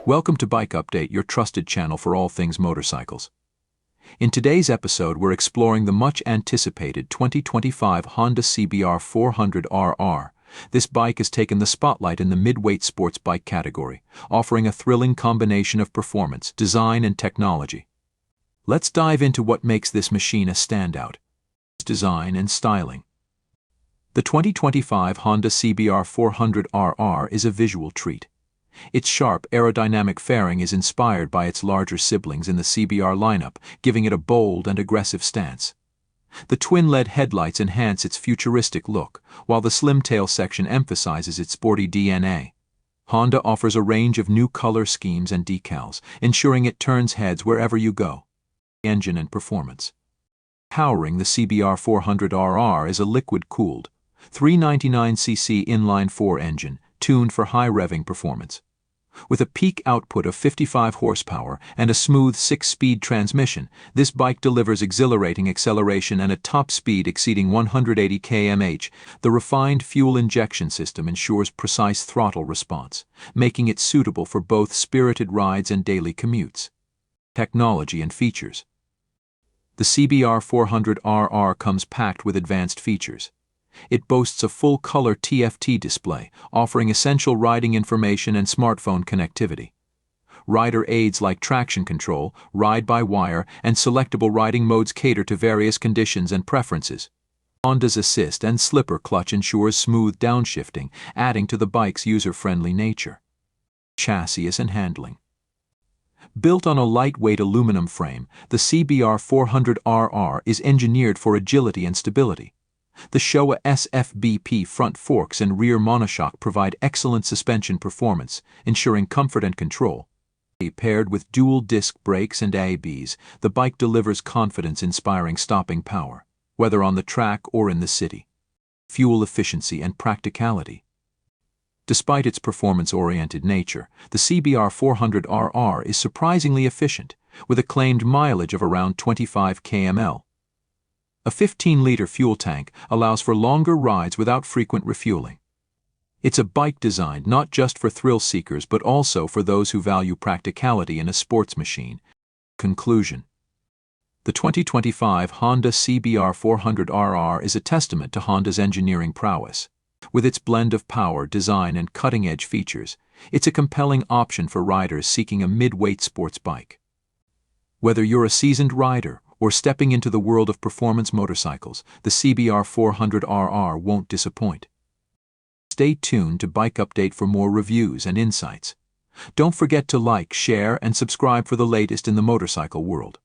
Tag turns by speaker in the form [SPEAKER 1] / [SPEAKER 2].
[SPEAKER 1] Welcome to Bike Update, your trusted channel for all things motorcycles. In today's episode, we're exploring the much-anticipated 2025 Honda CBR 400RR. This bike has taken the spotlight in the mid-weight sports bike category, offering a thrilling combination of performance, design, and technology. Let's dive into what makes this machine a standout. Design and styling. The 2025 Honda CBR 400RR is a visual treat. Its sharp, aerodynamic fairing is inspired by its larger siblings in the CBR lineup, giving it a bold and aggressive stance. The twin-LED headlights enhance its futuristic look, while the slim tail section emphasizes its sporty DNA. Honda offers a range of new color schemes and decals, ensuring it turns heads wherever you go. Engine and performance. Powering the CBR 400RR is a liquid-cooled 399cc inline-4 engine, tuned for high revving performance. With a peak output of 55 horsepower and a smooth 6-speed transmission, this bike delivers exhilarating acceleration and a top speed exceeding 180 km/h. The refined fuel injection system ensures precise throttle response, making it suitable for both spirited rides and daily commutes. Technology and features. The CBR 400RR comes packed with advanced features. It boasts a full-color TFT display, offering essential riding information and smartphone connectivity. Rider aids like traction control, ride-by-wire, and selectable riding modes cater to various conditions and preferences. Honda's assist and slipper clutch ensures smooth downshifting, adding to the bike's user-friendly nature. Chassis and handling. Built on a lightweight aluminum frame, the CBR 400RR is engineered for agility and stability. The Showa SFBP front forks and rear monoshock provide excellent suspension performance, ensuring comfort and control. Paired with dual-disc brakes and ABS, the bike delivers confidence-inspiring stopping power, whether on the track or in the city. Fuel efficiency and practicality. Despite its performance-oriented nature, the CBR 400RR is surprisingly efficient, with a claimed mileage of around 25 km/h. A 15-liter fuel tank allows for longer rides without frequent refueling. It's a bike designed not just for thrill seekers but also for those who value practicality in a sports machine. Conclusion. The 2025 Honda CBR 400RR is a testament to Honda's engineering prowess. With its blend of power, design, and cutting-edge features, it's a compelling option for riders seeking a mid-weight sports bike. Whether you're a seasoned rider or stepping into the world of performance motorcycles, the CBR 400RR won't disappoint. Stay tuned to Bike Update for more reviews and insights. Don't forget to like, share, and subscribe for the latest in the motorcycle world.